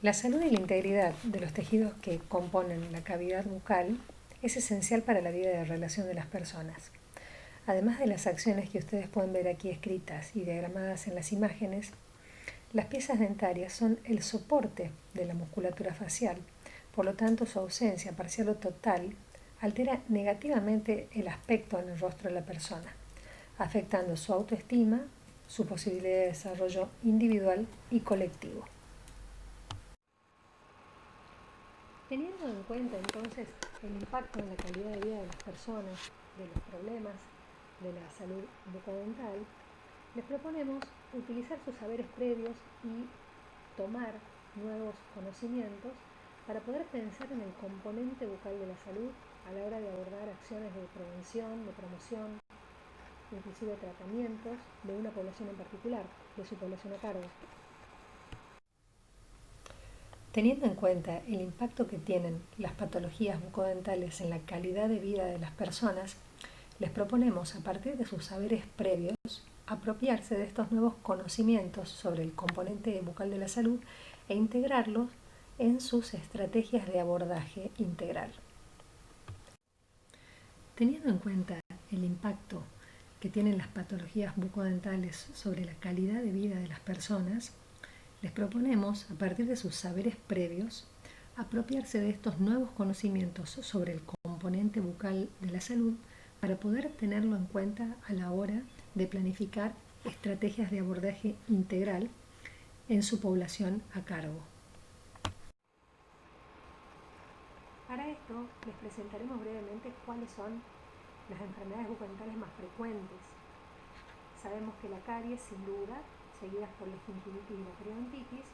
La salud y la integridad de los tejidos que componen la cavidad bucal es esencial para la vida de relación de las personas. Además de las acciones que ustedes pueden ver aquí escritas y diagramadas en las imágenes, las piezas dentarias son el soporte de la musculatura facial, por lo tanto su ausencia parcial o total altera negativamente el aspecto en el rostro de la persona, afectando su autoestima, su posibilidad de desarrollo individual y colectivo. Teniendo en cuenta entonces el impacto en la calidad de vida de las personas, de los problemas de la salud bucodental, les proponemos utilizar sus saberes previos y tomar nuevos conocimientos para poder pensar en el componente bucal de la salud a la hora de abordar acciones de prevención, de promoción, inclusive tratamientos de una población en particular, de su población a cargo. Teniendo en cuenta el impacto que tienen las patologías bucodentales en la calidad de vida de las personas, les proponemos, a partir de sus saberes previos, apropiarse de estos nuevos conocimientos sobre el componente bucal de la salud e integrarlos en sus estrategias de abordaje integral. Teniendo en cuenta el impacto que tienen las patologías bucodentales sobre la calidad de vida de las personas, les proponemos, a partir de sus saberes previos, apropiarse de estos nuevos conocimientos sobre el componente bucal de la salud para poder tenerlo en cuenta a la hora de planificar estrategias de abordaje integral en su población a cargo. Para esto les presentaremos brevemente cuáles son las enfermedades bucodentales más frecuentes. Sabemos que la caries, sin duda, seguidas por la gingivitis y la periodontitis,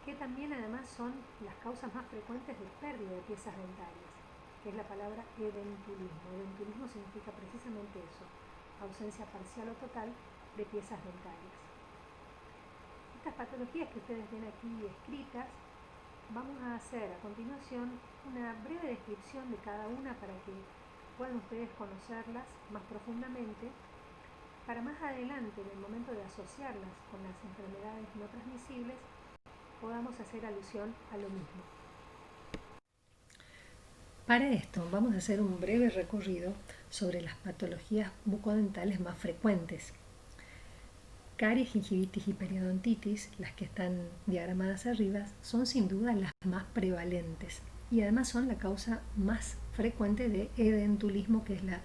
que también además son las causas más frecuentes de pérdida de piezas dentarias, que es la palabra edentulismo. Edentulismo significa precisamente eso, ausencia parcial o total de piezas dentarias. Estas patologías que ustedes ven aquí escritas, vamos a hacer a continuación una breve descripción de cada una para que puedan ustedes conocerlas más profundamente, para más adelante, en el momento de asociarlas con las enfermedades no transmisibles, podamos hacer alusión a lo mismo. Para esto vamos a hacer un breve recorrido sobre las patologías bucodentales más frecuentes. Caries, gingivitis y periodontitis, las que están diagramadas arriba, son sin duda las más prevalentes y además son la causa más frecuente de edentulismo, que es la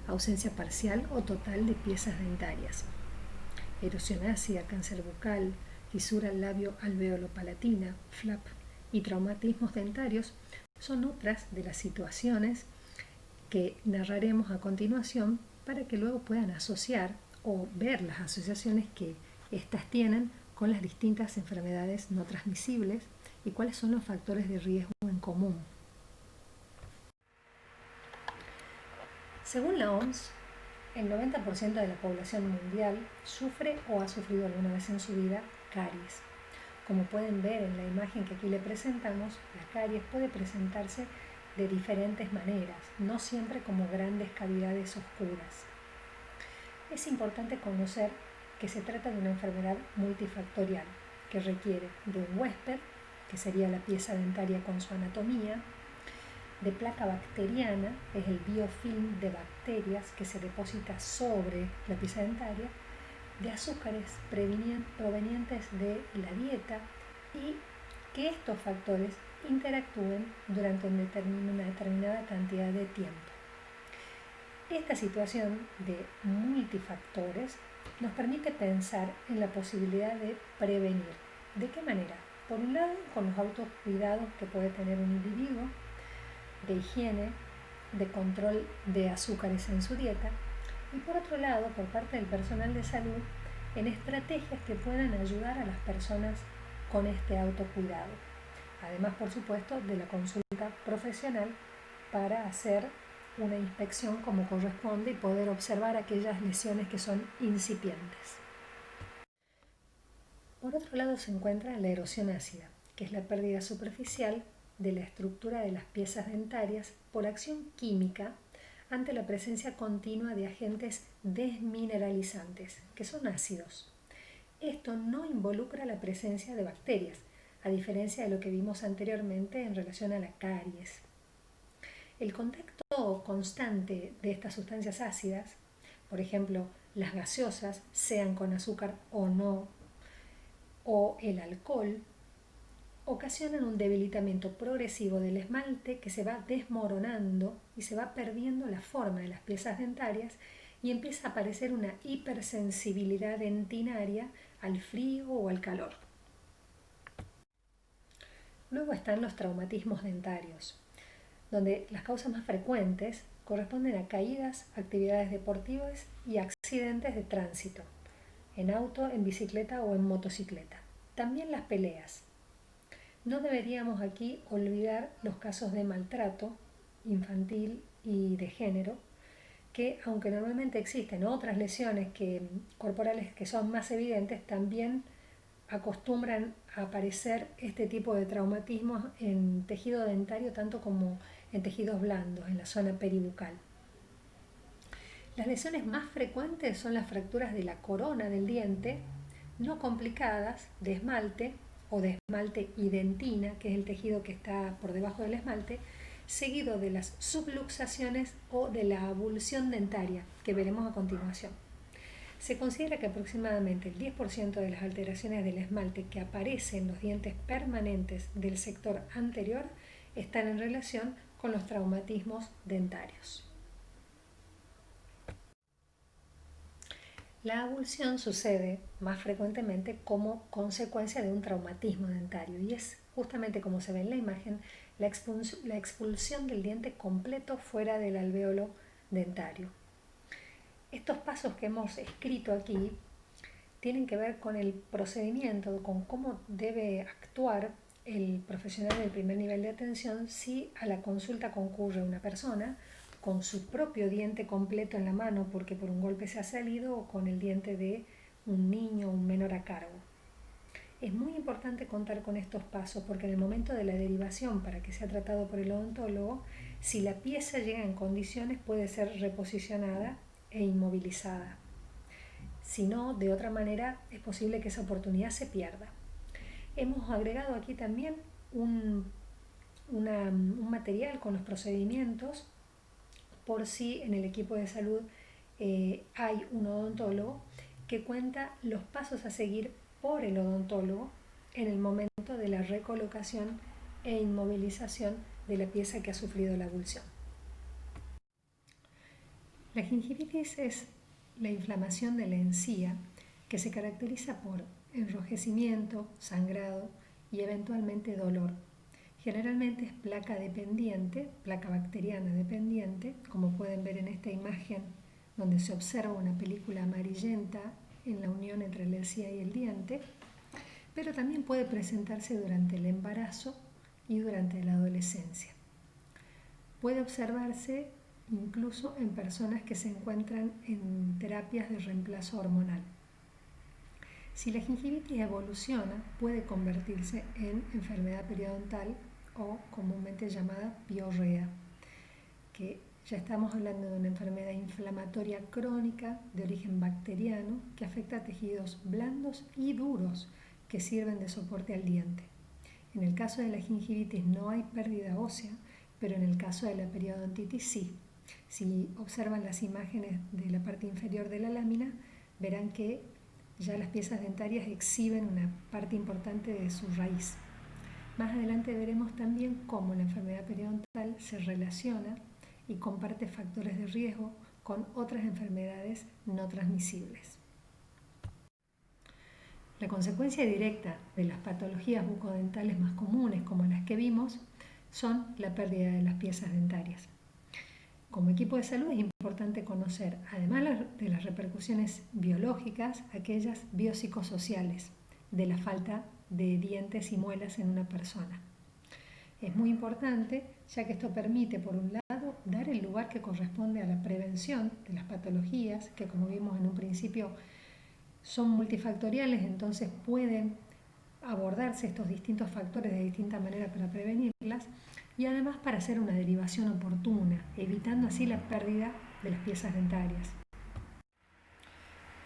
ausencia parcial o total de piezas dentarias. Erosión ácida, cáncer bucal, fisura labio-alveolo-palatina, flap y traumatismos dentarios son otras de las situaciones que narraremos a continuación para que luego puedan asociar o ver las asociaciones que éstas tienen con las distintas enfermedades no transmisibles y cuáles son los factores de riesgo en común. Según la OMS, el 90% de la población mundial sufre o ha sufrido alguna vez en su vida caries. Como pueden ver en la imagen que aquí le presentamos, la caries puede presentarse de diferentes maneras, no siempre como grandes cavidades oscuras. Es importante conocer que se trata de una enfermedad multifactorial que requiere de un huésped, que sería la pieza dentaria con su anatomía, de placa bacteriana, es el biofilm de bacterias que se deposita sobre la pieza dentaria, de azúcares provenientes de la dieta y que estos factores interactúen durante una determinada cantidad de tiempo. Esta situación de multifactores nos permite pensar en la posibilidad de prevenir. ¿De qué manera? Por un lado, con los autocuidados que puede tener un individuo, de higiene, de control de azúcares en su dieta, y por otro lado, por parte del personal de salud, en estrategias que puedan ayudar a las personas con este autocuidado. Además, por supuesto, de la consulta profesional para hacer una inspección como corresponde y poder observar aquellas lesiones que son incipientes. Por otro lado se encuentra la erosión ácida, que es la pérdida superficial de la estructura de las piezas dentarias por acción química ante la presencia continua de agentes desmineralizantes, que son ácidos. Esto no involucra la presencia de bacterias, a diferencia de lo que vimos anteriormente en relación a la caries. El contacto constante de estas sustancias ácidas, por ejemplo, las gaseosas, sean con azúcar o no, o el alcohol, ocasionan un debilitamiento progresivo del esmalte que se va desmoronando y se va perdiendo la forma de las piezas dentarias y empieza a aparecer una hipersensibilidad dentinaria al frío o al calor. Luego están los traumatismos dentarios, donde las causas más frecuentes corresponden a caídas, actividades deportivas y accidentes de tránsito, en auto, en bicicleta o en motocicleta. También las peleas. No deberíamos aquí olvidar los casos de maltrato infantil y de género, que aunque normalmente existen otras lesiones corporales que son más evidentes, también acostumbran a aparecer este tipo de traumatismos en tejido dentario tanto como en tejidos blandos, en la zona peribucal. Las lesiones más frecuentes son las fracturas de la corona del diente, no complicadas, de esmalte o de esmalte y dentina, que es el tejido que está por debajo del esmalte, seguido de las subluxaciones o de la avulsión dentaria, que veremos a continuación. Se considera que aproximadamente el 10% de las alteraciones del esmalte que aparecen en los dientes permanentes del sector anterior están en relación con los traumatismos dentarios. La avulsión sucede más frecuentemente como consecuencia de un traumatismo dentario y es justamente como se ve en la imagen la expulsión del diente completo fuera del alvéolo dentario. Estos pasos que hemos escrito aquí tienen que ver con el procedimiento, con cómo debe actuar el profesional del primer nivel de atención si a la consulta concurre una persona con su propio diente completo en la mano porque por un golpe se ha salido o con el diente de un niño o un menor a cargo. Es muy importante contar con estos pasos porque en el momento de la derivación para que sea tratado por el odontólogo, si la pieza llega en condiciones puede ser reposicionada e inmovilizada. Si no, de otra manera es posible que esa oportunidad se pierda. Hemos agregado aquí también un material con los procedimientos por si en el equipo de salud hay un odontólogo que cuenta los pasos a seguir por el odontólogo en el momento de la recolocación e inmovilización de la pieza que ha sufrido la avulsión. La gingivitis es la inflamación de la encía que se caracteriza por enrojecimiento, sangrado y eventualmente dolor. Generalmente es placa dependiente, placa bacteriana dependiente, como pueden ver en esta imagen donde se observa una película amarillenta en la unión entre la encía y el diente, pero también puede presentarse durante el embarazo y durante la adolescencia. Puede observarse incluso en personas que se encuentran en terapias de reemplazo hormonal. Si la gingivitis evoluciona, puede convertirse en enfermedad periodontal o comúnmente llamada piorrea, que ya estamos hablando de una enfermedad inflamatoria crónica de origen bacteriano que afecta a tejidos blandos y duros que sirven de soporte al diente. En el caso de la gingivitis no hay pérdida ósea, pero en el caso de la periodontitis sí. Si observan las imágenes de la parte inferior de la lámina, verán que ya las piezas dentarias exhiben una parte importante de su raíz. Más adelante veremos también cómo la enfermedad periodontal se relaciona y comparte factores de riesgo con otras enfermedades no transmisibles. La consecuencia directa de las patologías bucodentales más comunes, como las que vimos, son la pérdida de las piezas dentarias. Como equipo de salud es importante conocer, además de las repercusiones biológicas, aquellas biopsicosociales de la falta de dientes y muelas en una persona. Es muy importante, ya que esto permite, por un lado, dar el lugar que corresponde a la prevención de las patologías, que como vimos en un principio son multifactoriales, entonces pueden abordarse estos distintos factores de distinta manera para prevenirlas, y además para hacer una derivación oportuna, evitando así la pérdida de las piezas dentarias.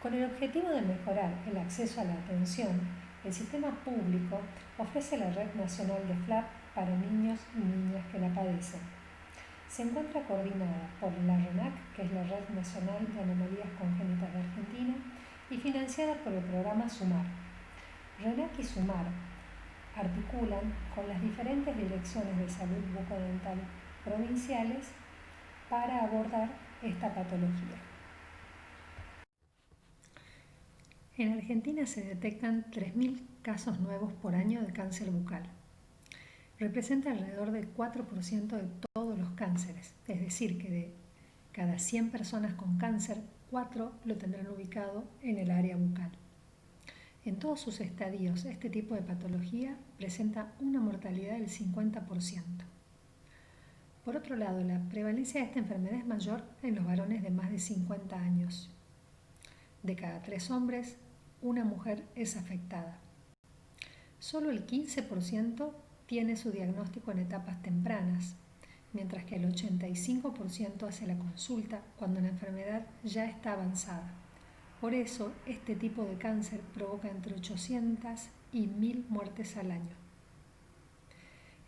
Con el objetivo de mejorar el acceso a la atención, El sistema público ofrece la Red Nacional de FLAP para niños y niñas que la padecen. Se encuentra coordinada por la RENAC, que es la Red Nacional de Anomalías Congénitas de Argentina, y financiada por el programa SUMAR. RENAC y SUMAR articulan con las diferentes direcciones de salud bucodental provinciales para abordar esta patología. En Argentina se detectan 3.000 casos nuevos por año de cáncer bucal. Representa alrededor del 4% de todos los cánceres, es decir, que de cada 100 personas con cáncer, 4 lo tendrán ubicado en el área bucal. En todos sus estadios, este tipo de patología presenta una mortalidad del 50%. Por otro lado, la prevalencia de esta enfermedad es mayor en los varones de más de 50 años. De cada 3 hombres, una mujer es afectada. Solo el 15% tiene su diagnóstico en etapas tempranas, mientras que el 85% hace la consulta cuando la enfermedad ya está avanzada. Por eso, este tipo de cáncer provoca entre 800 y 1.000 muertes al año.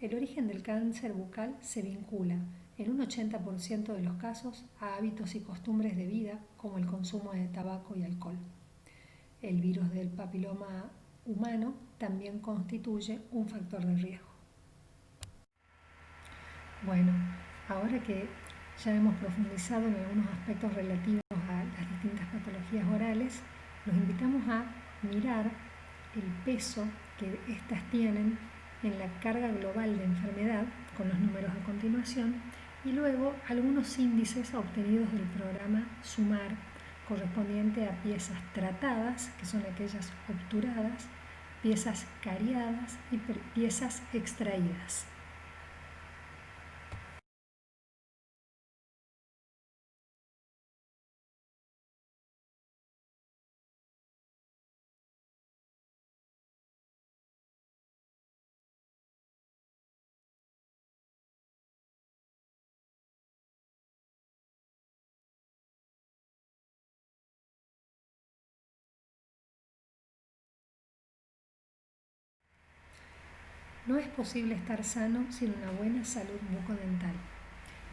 El origen del cáncer bucal se vincula, en un 80% de los casos, a hábitos y costumbres de vida como el consumo de tabaco y alcohol. El virus del papiloma humano también constituye un factor de riesgo. Bueno, ahora que ya hemos profundizado en algunos aspectos relativos a las distintas patologías orales, los invitamos a mirar el peso que éstas tienen en la carga global de enfermedad, con los números a continuación, y luego algunos índices obtenidos del programa SUMAR, correspondiente a piezas tratadas, que son aquellas obturadas, piezas cariadas y piezas extraídas. No es posible estar sano sin una buena salud bucodental.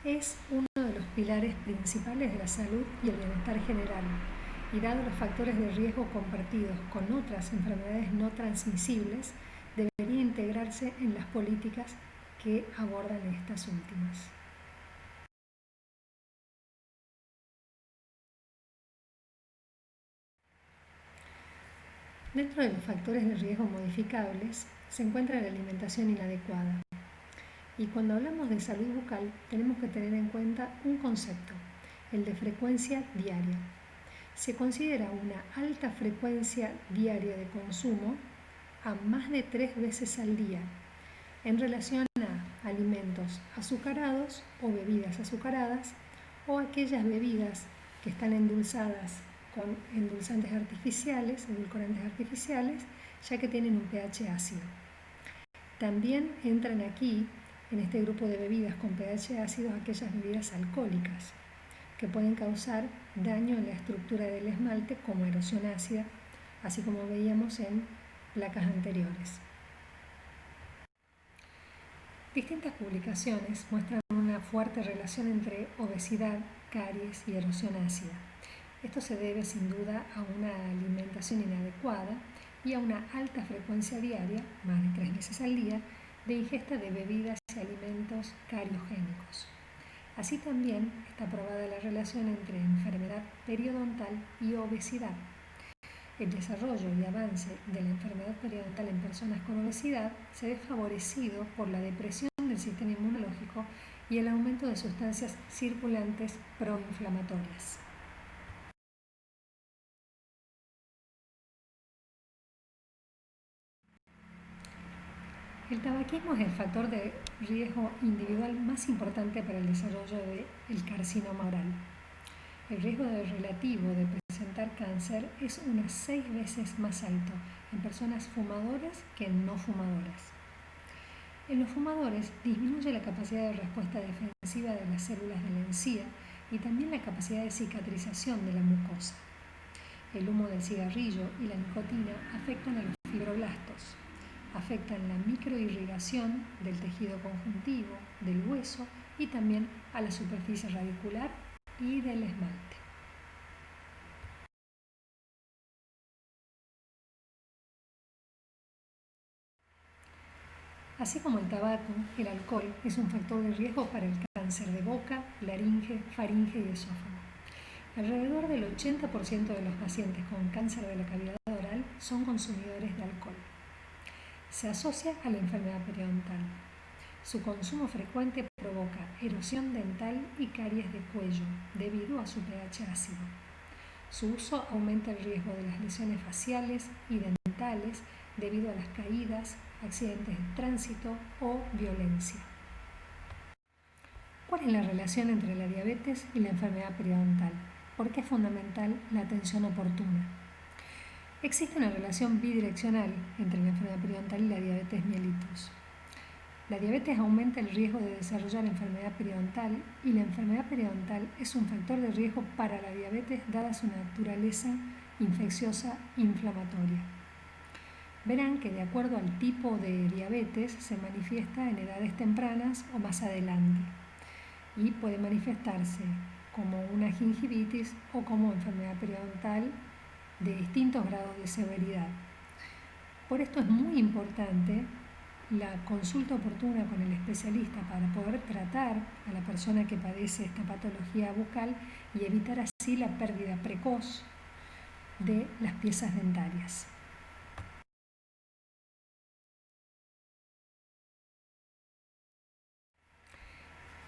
Es uno de los pilares principales de la salud y el bienestar general, y dado los factores de riesgo compartidos con otras enfermedades no transmisibles, debería integrarse en las políticas que abordan estas últimas. Dentro de los factores de riesgo modificables se encuentra la alimentación inadecuada. Y cuando hablamos de salud bucal tenemos que tener en cuenta un concepto, el de frecuencia diaria. Se considera una alta frecuencia diaria de consumo a más de 3 veces al día en relación a alimentos azucarados o bebidas azucaradas o aquellas bebidas que están endulzadas con endulzantes artificiales, edulcorantes artificiales, ya que tienen un pH ácido. También entran aquí, en este grupo de bebidas con pH ácido, aquellas bebidas alcohólicas que pueden causar daño en la estructura del esmalte como erosión ácida, así como veíamos en placas anteriores. Distintas publicaciones muestran una fuerte relación entre obesidad, caries y erosión ácida. Esto se debe sin duda a una alimentación inadecuada y a una alta frecuencia diaria, más de 3 veces al día, de ingesta de bebidas y alimentos cariogénicos. Así también está probada la relación entre enfermedad periodontal y obesidad. El desarrollo y avance de la enfermedad periodontal en personas con obesidad se ve favorecido por la depresión del sistema inmunológico y el aumento de sustancias circulantes proinflamatorias. El tabaquismo es el factor de riesgo individual más importante para el desarrollo del carcinoma oral. El riesgo relativo de presentar cáncer es unas 6 veces más alto en personas fumadoras que en no fumadoras. En los fumadores disminuye la capacidad de respuesta defensiva de las células de la encía y también la capacidad de cicatrización de la mucosa. El humo del cigarrillo y la nicotina afectan a los fibroblastos. Afectan la microirrigación del tejido conjuntivo, del hueso y también a la superficie radicular y del esmalte. Así como el tabaco, el alcohol es un factor de riesgo para el cáncer de boca, laringe, faringe y esófago. Alrededor del 80% de los pacientes con cáncer de la cavidad oral son consumidores de alcohol. Se asocia a la enfermedad periodontal. Su consumo frecuente provoca erosión dental y caries de cuello debido a su pH ácido. Su uso aumenta el riesgo de las lesiones faciales y dentales debido a las caídas, accidentes de tránsito o violencia. ¿Cuál es la relación entre la diabetes y la enfermedad periodontal? ¿Por qué es fundamental la atención oportuna? Existe una relación bidireccional entre la enfermedad periodontal y la diabetes mellitus. La diabetes aumenta el riesgo de desarrollar enfermedad periodontal y la enfermedad periodontal es un factor de riesgo para la diabetes dada su naturaleza infecciosa inflamatoria. Verán que de acuerdo al tipo de diabetes se manifiesta en edades tempranas o más adelante y puede manifestarse como una gingivitis o como enfermedad periodontal de distintos grados de severidad. Por esto es muy importante la consulta oportuna con el especialista para poder tratar a la persona que padece esta patología bucal y evitar así la pérdida precoz de las piezas dentarias.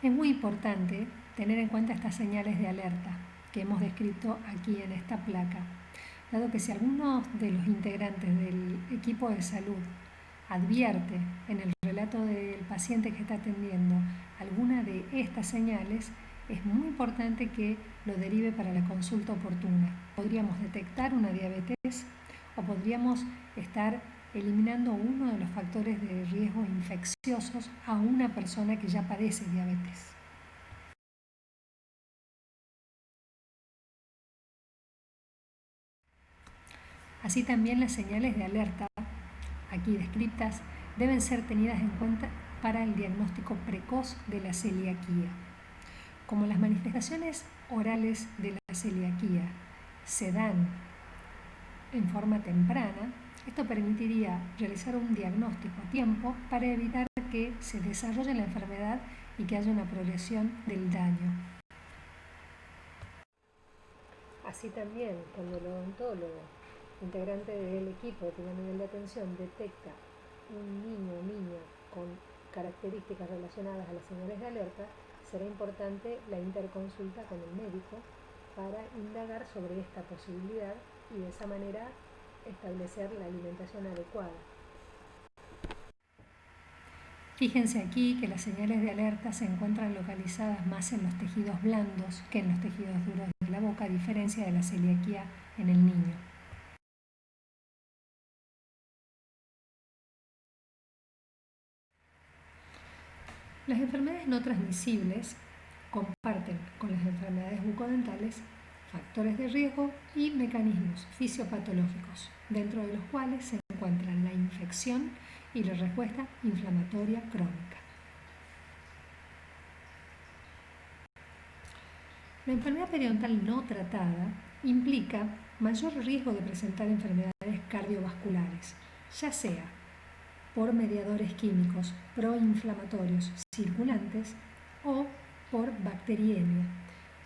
Es muy importante tener en cuenta estas señales de alerta que hemos descrito aquí en esta placa, dado que si alguno de los integrantes del equipo de salud advierte en el relato del paciente que está atendiendo alguna de estas señales, es muy importante que lo derive para la consulta oportuna. Podríamos detectar una diabetes o podríamos estar eliminando uno de los factores de riesgo infecciosos a una persona que ya padece diabetes. Así también las señales de alerta aquí descritas deben ser tenidas en cuenta para el diagnóstico precoz de la celiaquía. Como las manifestaciones orales de la celiaquía se dan en forma temprana, esto permitiría realizar un diagnóstico a tiempo para evitar que se desarrolle la enfermedad y que haya una progresión del daño. Así también, cuando el odontólogo, integrante del equipo de primer nivel de atención, detecta un niño o niña con características relacionadas a las señales de alerta, será importante la interconsulta con el médico para indagar sobre esta posibilidad y de esa manera establecer la alimentación adecuada. Fíjense aquí que las señales de alerta se encuentran localizadas más en los tejidos blandos que en los tejidos duros de la boca, a diferencia de la celiaquía en el niño. Las enfermedades no transmisibles comparten con las enfermedades bucodentales factores de riesgo y mecanismos fisiopatológicos, dentro de los cuales se encuentran la infección y la respuesta inflamatoria crónica. La enfermedad periodontal no tratada implica mayor riesgo de presentar enfermedades cardiovasculares, ya sea por mediadores químicos proinflamatorios circulantes o por bacteriemia,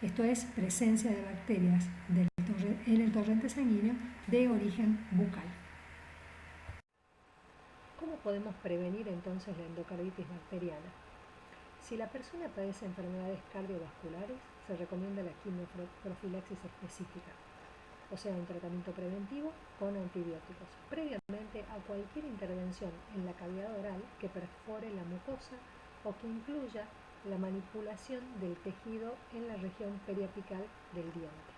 esto es presencia de bacterias en el torrente sanguíneo de origen bucal. ¿Cómo podemos prevenir entonces la endocarditis bacteriana? Si la persona padece enfermedades cardiovasculares, se recomienda la quimioprofilaxis específica, o sea, un tratamiento preventivo con antibióticos, previamente a cualquier intervención en la cavidad oral que perfore la mucosa o que incluya la manipulación del tejido en la región periapical del diente.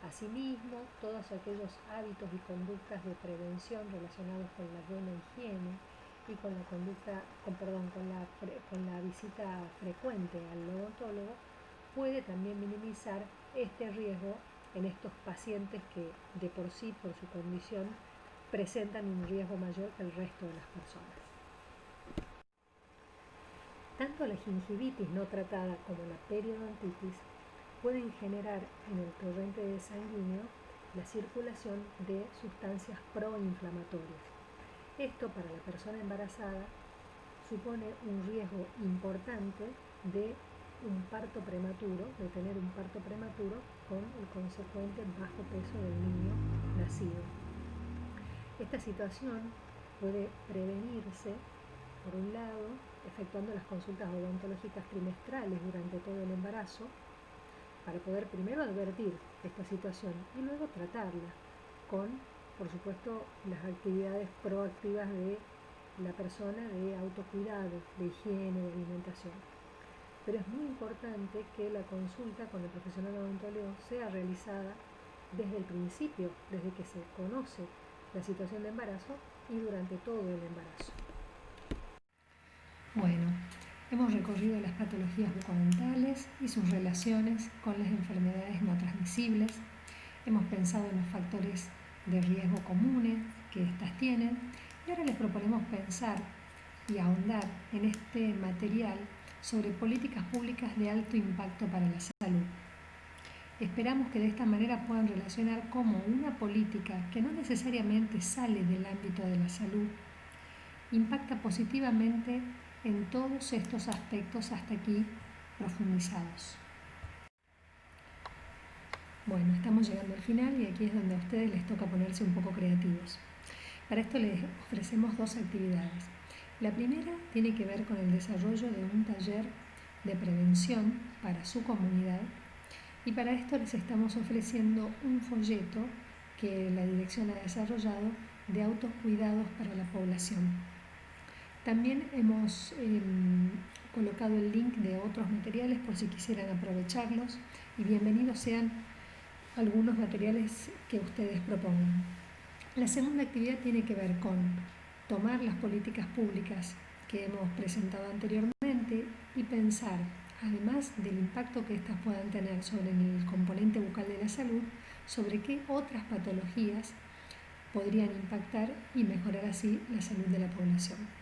Asimismo, todos aquellos hábitos y conductas de prevención relacionados con la buena higiene y con la visita frecuente al odontólogo puede también minimizar este riesgo en estos pacientes que de por sí, por su condición, presentan un riesgo mayor que el resto de las personas. Tanto la gingivitis no tratada como la periodontitis pueden generar en el torrente sanguíneo la circulación de sustancias proinflamatorias. Esto para la persona embarazada supone un riesgo importante de un parto prematuro, de tener un parto prematuro con el consecuente bajo peso del niño nacido. Esta situación puede prevenirse, por un lado, efectuando las consultas odontológicas trimestrales durante todo el embarazo, para poder primero advertir esta situación y luego tratarla con, por supuesto, las actividades proactivas de la persona de autocuidado, de higiene, de alimentación. Pero es muy importante que la consulta con el profesional odontólogo sea realizada desde el principio, desde que se conoce la situación de embarazo y durante todo el embarazo. Bueno, hemos recorrido las patologías bucodentales y sus relaciones con las enfermedades no transmisibles. Hemos pensado en los factores de riesgo comunes que éstas tienen y ahora les proponemos pensar y ahondar en este material sobre políticas públicas de alto impacto para la salud. Esperamos que de esta manera puedan relacionar cómo una política que no necesariamente sale del ámbito de la salud impacta positivamente en todos estos aspectos hasta aquí profundizados. Bueno, estamos llegando al final y aquí es donde a ustedes les toca ponerse un poco creativos. Para esto les ofrecemos dos actividades. La primera tiene que ver con el desarrollo de un taller de prevención para su comunidad y para esto les estamos ofreciendo un folleto que la dirección ha desarrollado de autocuidados para la población. También hemos colocado el link de otros materiales por si quisieran aprovecharlos y bienvenidos sean algunos materiales que ustedes propongan. La segunda actividad tiene que ver con tomar las políticas públicas que hemos presentado anteriormente y pensar, además del impacto que éstas puedan tener sobre el componente bucal de la salud, sobre qué otras patologías podrían impactar y mejorar así la salud de la población.